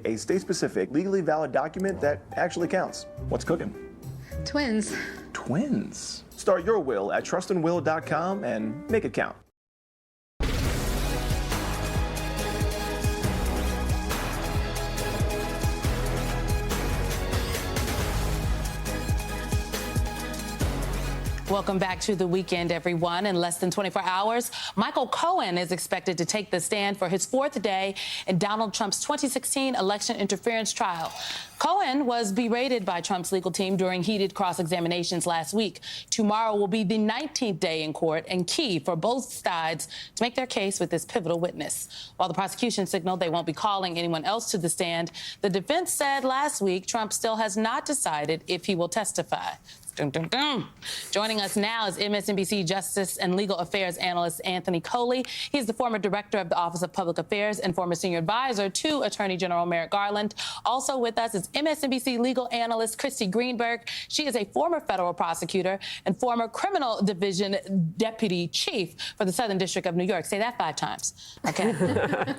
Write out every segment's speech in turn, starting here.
A state-specific, legally valid document that actually counts. What's cooking? Twins. Twins. Start your will at trustandwill.com and make it count. Welcome back to The Weekend, everyone. In less than 24 hours, Michael Cohen is expected to take the stand for his fourth day in Donald Trump's 2016 election interference trial. Cohen was berated by Trump's legal team during heated cross-examinations last week. Tomorrow will be the 19th day in court and key for both sides to make their case with this pivotal witness. While the prosecution signaled they won't be calling anyone else to the stand, the defense said last week Trump still has not decided if he will testify. Dun, dun, dun. Joining us now is MSNBC Justice and Legal Affairs analyst Anthony Coley. He's the former director of the Office of Public Affairs and former senior advisor to Attorney General Merrick Garland. Also with us is MSNBC legal analyst Christy Greenberg. She is a former federal prosecutor and former criminal division deputy chief for the Southern District of New York. Say that 5 times. Okay.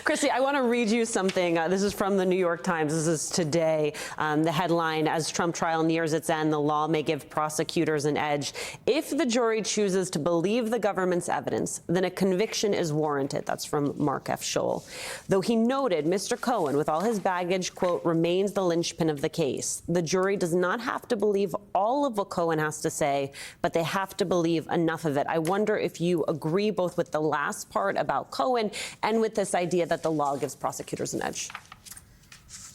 Christy, I want to read you something. This is from the New York Times. This is today. The headline, as Trump trial nears its end, the law may give prosecutors an edge. If the jury chooses to believe the government's evidence, then a conviction is warranted. That's from Mark F. Scholl. Though he noted Mr. Cohen, with all his baggage, quote, remains the linchpin of the case. The jury does not have to believe all of what Cohen has to say, but they have to believe enough of it. I wonder if you agree both with the last part about Cohen and with this idea that the law gives prosecutors an edge.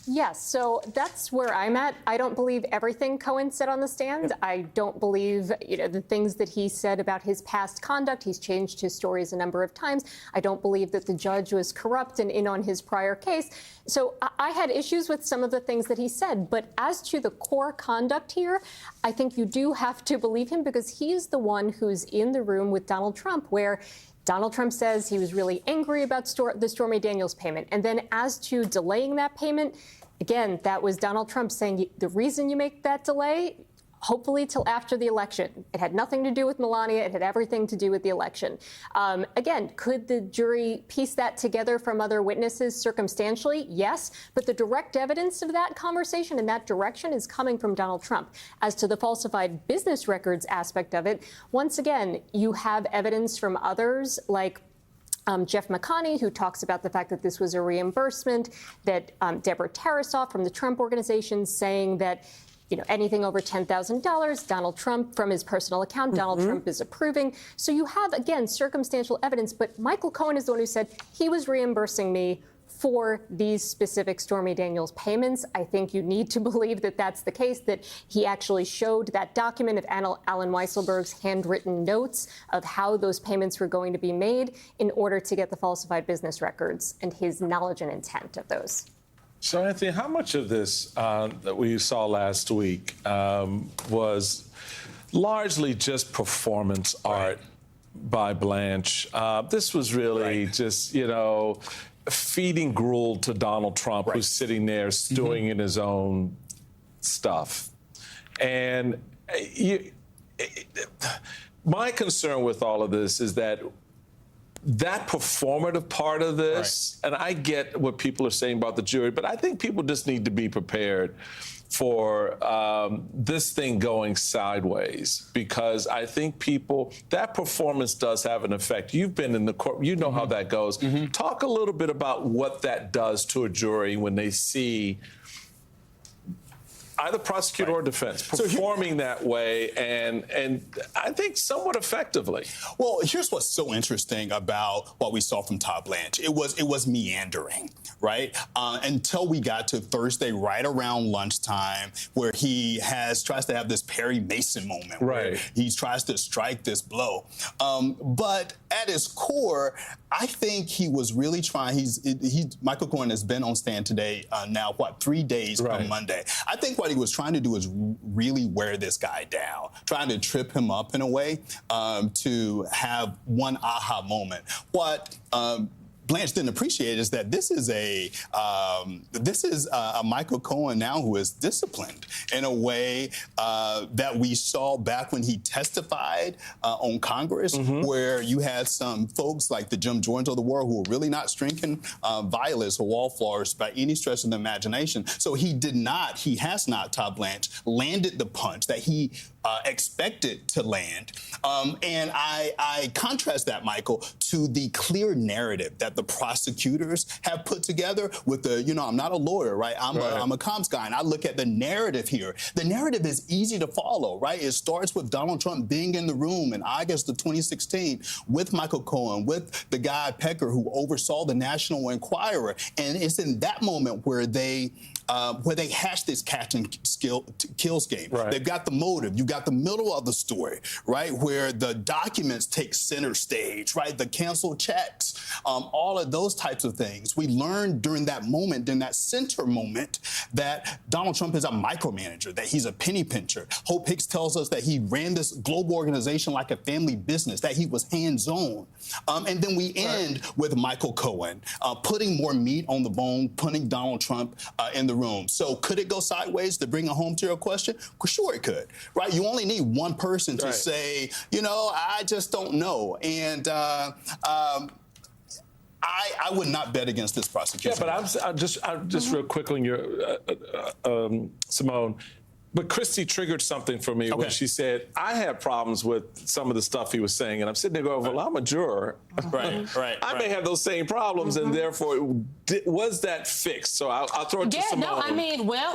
Yes, so that's where I'm at. I don't believe everything Cohen said on the stand. I don't believe, the things that he said about his past conduct. He's changed his stories a number of times. I don't believe that the judge was corrupt and in on his prior case. So I had issues with some of the things that he said. But as to the core conduct here, I think you do have to believe him because he's the one who's in the room with Donald Trump where Donald Trump says he was really angry about the Stormy Daniels payment. And then as to delaying that payment, again, that was Donald Trump saying the reason you make that delay, hopefully till after the election. It had nothing to do with Melania. It had everything to do with the election. Again, could the jury piece that together from other witnesses circumstantially? Yes. But the direct evidence of that conversation and that direction is coming from Donald Trump. As to the falsified business records aspect of it, once again, you have evidence from others like Jeff McConney, who talks about the fact that this was a reimbursement, that Deborah Tarasoff from the Trump Organization saying that anything over $10,000, Donald Trump, from his personal account, Donald Trump is approving. So you have, again, circumstantial evidence. But Michael Cohen is the one who said he was reimbursing me for these specific Stormy Daniels payments. I think you need to believe that that's the case, that he actually showed that document of Alan Weisselberg's handwritten notes of how those payments were going to be made in order to get the falsified business records and his knowledge and intent of those. So, Anthony, how much of this that we saw last week was largely just performance art by Blanche? This was really just, feeding gruel to Donald Trump, who's sitting there stewing in his own stuff. And my concern with all of this is that performative part of this, and I get what people are saying about the jury, but I think people just need to be prepared for this thing going sideways, because I think that performance does have an effect. You've been in the court, you know how that goes. Talk a little bit about what that does to a jury when they see either prosecutor or defense performing that way, and I think somewhat effectively. Well, here's what's so interesting about what we saw from Todd Blanche. It was meandering, right? Until we got to Thursday, right around lunchtime, where he tries to have this Perry Mason moment, where he tries to strike this blow. But at his core, I think he was really trying. Michael Cohen has been on stand today now, 3 days from Monday. I think what he was trying to do is really wear this guy down, trying to trip him up in a way to have one aha moment. What Blanche didn't appreciate is that this is a Michael Cohen now who is disciplined in a way that we saw back when he testified on Congress, where you had some folks like the Jim Jordans of the world who were really not drinking violets or wallflowers by any stretch of the imagination. So he has not, Todd Blanche, landed the punch that he expected to land. And I contrast that, Michael, to the clear narrative that the prosecutors have put together with the, I'm not a lawyer, right? I'm a comms guy, and I look at the narrative here. The narrative is easy to follow, right? It starts with Donald Trump being in the room in August of 2016 with Michael Cohen, with the guy Pecker who oversaw the National Enquirer. And it's in that moment where they hash this catch and kill scheme. Right. They've got the motive. You've got the middle of the story, right, where the documents take center stage, right, the canceled checks, all of those types of things. We learned during that moment, in that center moment, that Donald Trump is a micromanager, that he's a penny pincher. Hope Hicks tells us that he ran this global organization like a family business, that he was hands-on. And then we end with Michael Cohen putting more meat on the bone, putting Donald Trump in the room. So could it go sideways, to bring it home to your question? Sure it could, right? You only need one person to say, I just don't know. And I would not bet against this prosecution. Yeah, but I'm just real quick on your, Simone. But Christie triggered something for me when she said, I had problems with some of the stuff he was saying. And I'm sitting there going, well, I'm a juror. I may have those same problems, and therefore, was that fixed? So I'll throw it to Simone.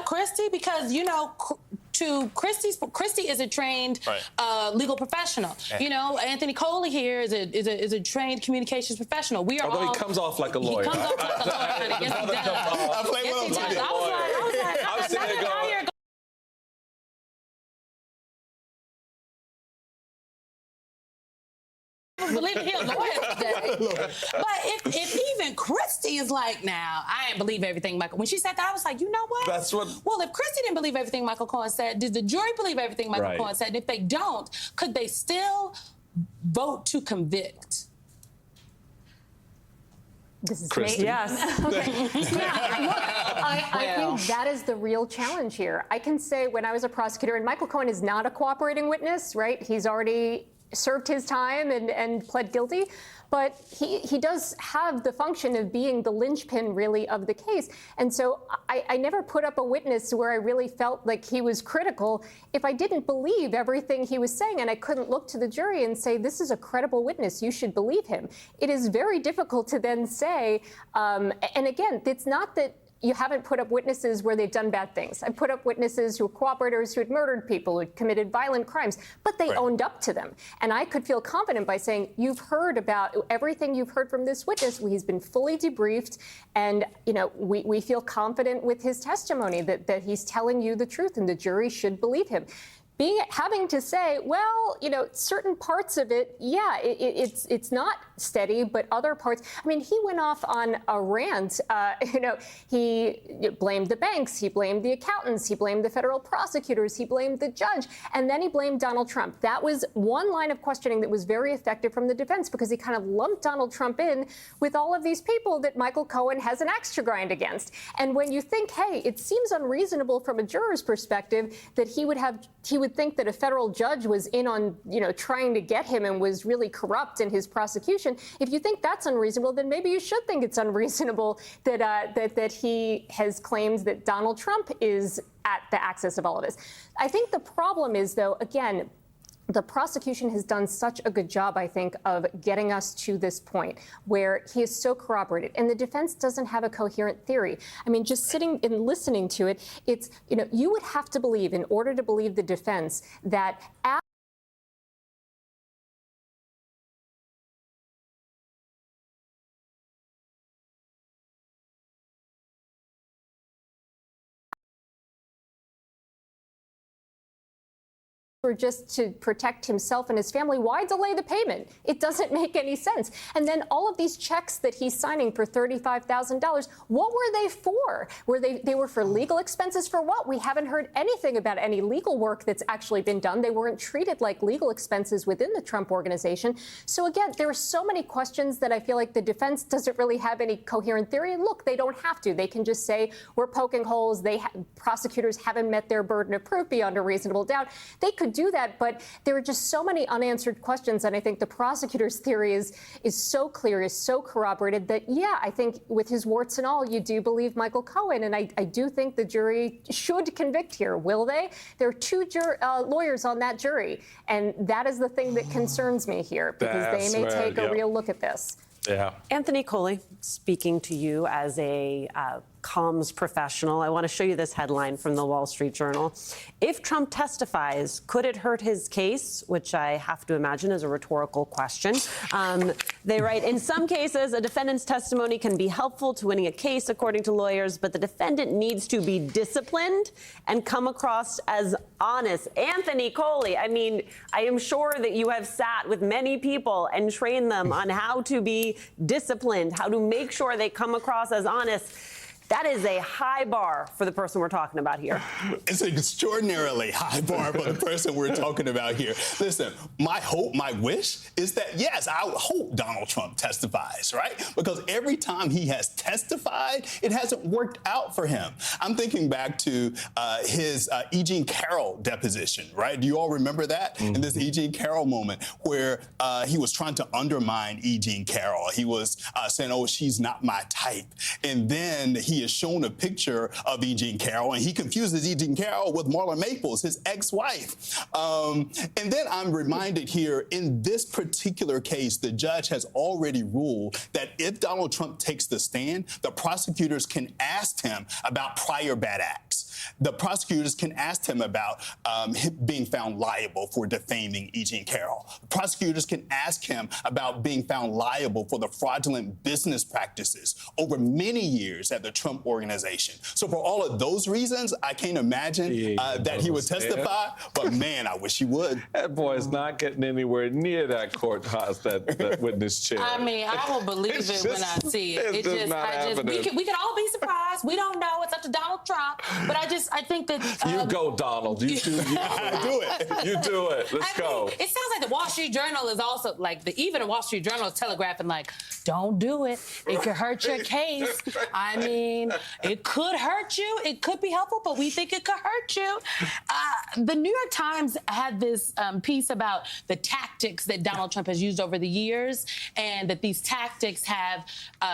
Christie, because, Christie is a trained legal professional. Anthony Coley here is a trained communications professional. Although he comes off like a lawyer. He comes off like a lawyer. Yes, he does. I was like, believing he's a lawyer today. But if even Christie is like, now, I ain't believe everything Michael. When she said that, I was like, you know what? That's what. Well, if Christie didn't believe everything Michael Cohen said, did the jury believe everything Michael Cohen said? And if they don't, could they still vote to convict? This is Christie. Yes. I think that is the real challenge here. I can say when I was a prosecutor, and Michael Cohen is not a cooperating witness, right? He's already served his time and pled guilty. But he does have the function of being the linchpin, really, of the case. And so I never put up a witness where I really felt like he was critical if I didn't believe everything he was saying, and I couldn't look to the jury and say, this is a credible witness, you should believe him. It is very difficult to then say, and again, it's not that you haven't put up witnesses where they've done bad things. I've put up witnesses who were cooperators, who had murdered people, who had committed violent crimes, but they owned up to them. And I could feel confident by saying, you've heard about everything you've heard from this witness. He's been fully debriefed, and we feel confident with his testimony that he's telling you the truth, and the jury should believe him. Having to say, well, certain parts of it, it's not steady, but other parts. I mean, he went off on a rant. He blamed the banks, he blamed the accountants, he blamed the federal prosecutors, he blamed the judge, and then he blamed Donald Trump. That was one line of questioning that was very effective from the defense, because he kind of lumped Donald Trump in with all of these people that Michael Cohen has an axe to grind against. And when you think, hey, it seems unreasonable from a juror's perspective that he would think that a federal judge was in on, trying to get him and was really corrupt in his prosecution. If you think that's unreasonable, then maybe you should think it's unreasonable that he has claimed that Donald Trump is at the axis of all of this. I think the problem is, though, again, the prosecution has done such a good job, I think, of getting us to this point where he is so corroborated, and the defense doesn't have a coherent theory. I mean, just sitting and listening to it, it's, you would have to believe, in order to believe the defense, that or just to protect himself and his family, why delay the payment? It doesn't make any sense. And then all of these checks that he's signing for $35,000, what were they for? They were for legal expenses for what? We haven't heard anything about any legal work that's actually been done. They weren't treated like legal expenses within the Trump organization. So again, there are so many questions that I feel like the defense doesn't really have any coherent theory. Look, they don't have to. They can just say we're poking holes. Prosecutors haven't met their burden of proof beyond a reasonable doubt. They could do that, but there are just so many unanswered questions, and I think the prosecutor's theory is so clear, is so corroborated that, yeah, I think with his warts and all, you do believe Michael Cohen, and I do think the jury should convict here. Will they? There are two lawyers on that jury, and that is the thing that concerns me here, because they may take a real look at this. Yeah. Anthony Coley, speaking to you as a comms professional, I want to show you this headline from the Wall Street Journal. If Trump testifies, could it hurt his case? Which I have to imagine is a rhetorical question. They write, in some cases, a defendant's testimony can be helpful to winning a case, according to lawyers, but the defendant needs to be disciplined and come across as honest. Anthony Coley, I mean, I am sure that you have sat with many people and trained them on how to be disciplined, how to make sure they come across as honest. That is a high bar for the person we're talking about here. It's an extraordinarily high bar for the person we're talking about here. Listen, my hope, my wish is that, yes, I hope Donald Trump testifies, right? Because every time he has testified, it hasn't worked out for him. I'm thinking back to his E. Jean Carroll deposition, right? Do you all remember that? In this E. Jean Carroll moment where he was trying to undermine E. Jean Carroll. He was saying, oh, she's not my type. And then he is shown a picture of E. Jean Carroll, and he confuses E. Jean Carroll with Marla Maples, his ex-wife. And then I'm reminded here, in this particular case, the judge has already ruled that if Donald Trump takes the stand, the prosecutors can ask him about prior bad acts. The prosecutors can ask him about him being found liable for defaming E. Jean Carroll. Prosecutors can ask him about being found liable for the fraudulent business practices over many years at the Trump organization. So for all of those reasons, I can't imagine that he would testify, but man, I wish he would. That boy is not getting anywhere near that courthouse, that witness chair. I mean, I will believe it when I see it. It's just not happening. We can all be surprised. We don't know. It's up to Donald Trump. But I think that you go, Donald. You do it. You do it. Let's go. It sounds like the Wall Street Journal is also like even the Wall Street Journal is telegraphing like, don't do it. It could hurt your case. I mean, it could hurt you. It could be helpful, but we think it could hurt you. The New York Times had this piece about the tactics that Donald Trump has used over the years, and that these tactics have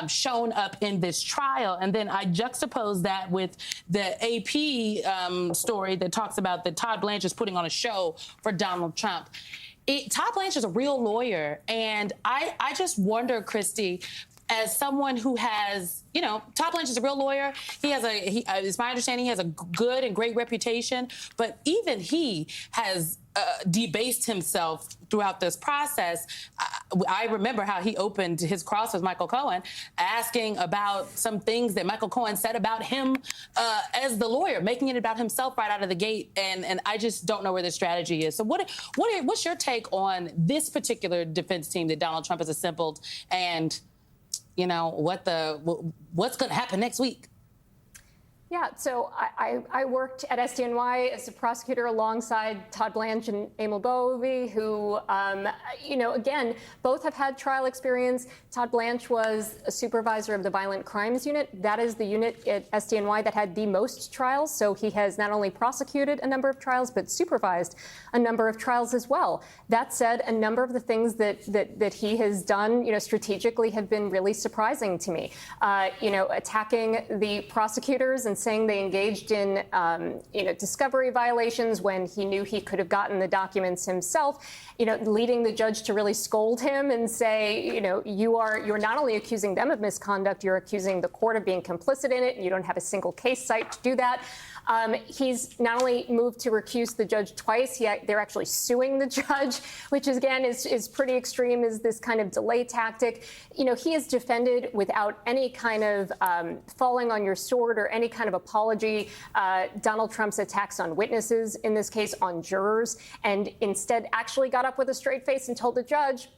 shown up in this trial. And then I juxtapose that with the AP story that talks about that Todd Blanche is putting on a show for Donald Trump. Todd Blanche is a real lawyer, and I just wonder, Christy, as someone who has, Todd Blanche is a real lawyer. He has it's my understanding, he has a good and great reputation, but even he has debased himself throughout this process. I remember how he opened his cross with Michael Cohen, asking about some things that Michael Cohen said about him as the lawyer, making it about himself right out of the gate. And I just don't know where the strategy is. So what's your take on this particular defense team that Donald Trump has assembled, and what's going to happen next week? Yeah, so I worked at SDNY as a prosecutor alongside Todd Blanche and Emil Bovee, who, again, both have had trial experience. Todd Blanche was a supervisor of the Violent Crimes Unit. That is the unit at SDNY that had the most trials. So he has not only prosecuted a number of trials, but supervised a number of trials as well. That said, a number of the things that he has done, strategically have been really surprising to me. Attacking the prosecutors and saying they engaged in, discovery violations when he knew he could have gotten the documents himself, leading the judge to really scold him and say, you're not only accusing them of misconduct, you're accusing the court of being complicit in it, and you don't have a single case cite to do that. He's not only moved to recuse the judge twice, they're actually suing the judge, which again is pretty extreme, is this kind of delay tactic. He is defended without any kind of falling on your sword or any kind kind of apology. Donald Trump's attacks on witnesses, in this case on jurors, and instead actually got up with a straight face and told the judge,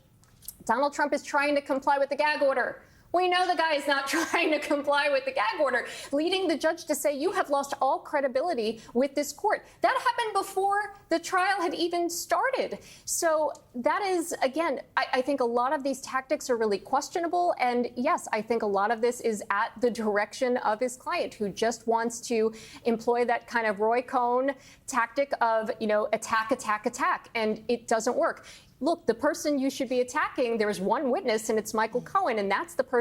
Donald Trump is trying to comply with the gag order. We know the guy is not trying to comply with the gag order, leading the judge to say, you have lost all credibility with this court. That happened before the trial had even started. So that is, again, I think a lot of these tactics are really questionable. And yes, I think a lot of this is at the direction of his client, who just wants to employ that kind of Roy Cohn tactic of, attack, attack, attack. And it doesn't work. Look, the person you should be attacking, there's one witness, and it's Michael Cohen, and that's the person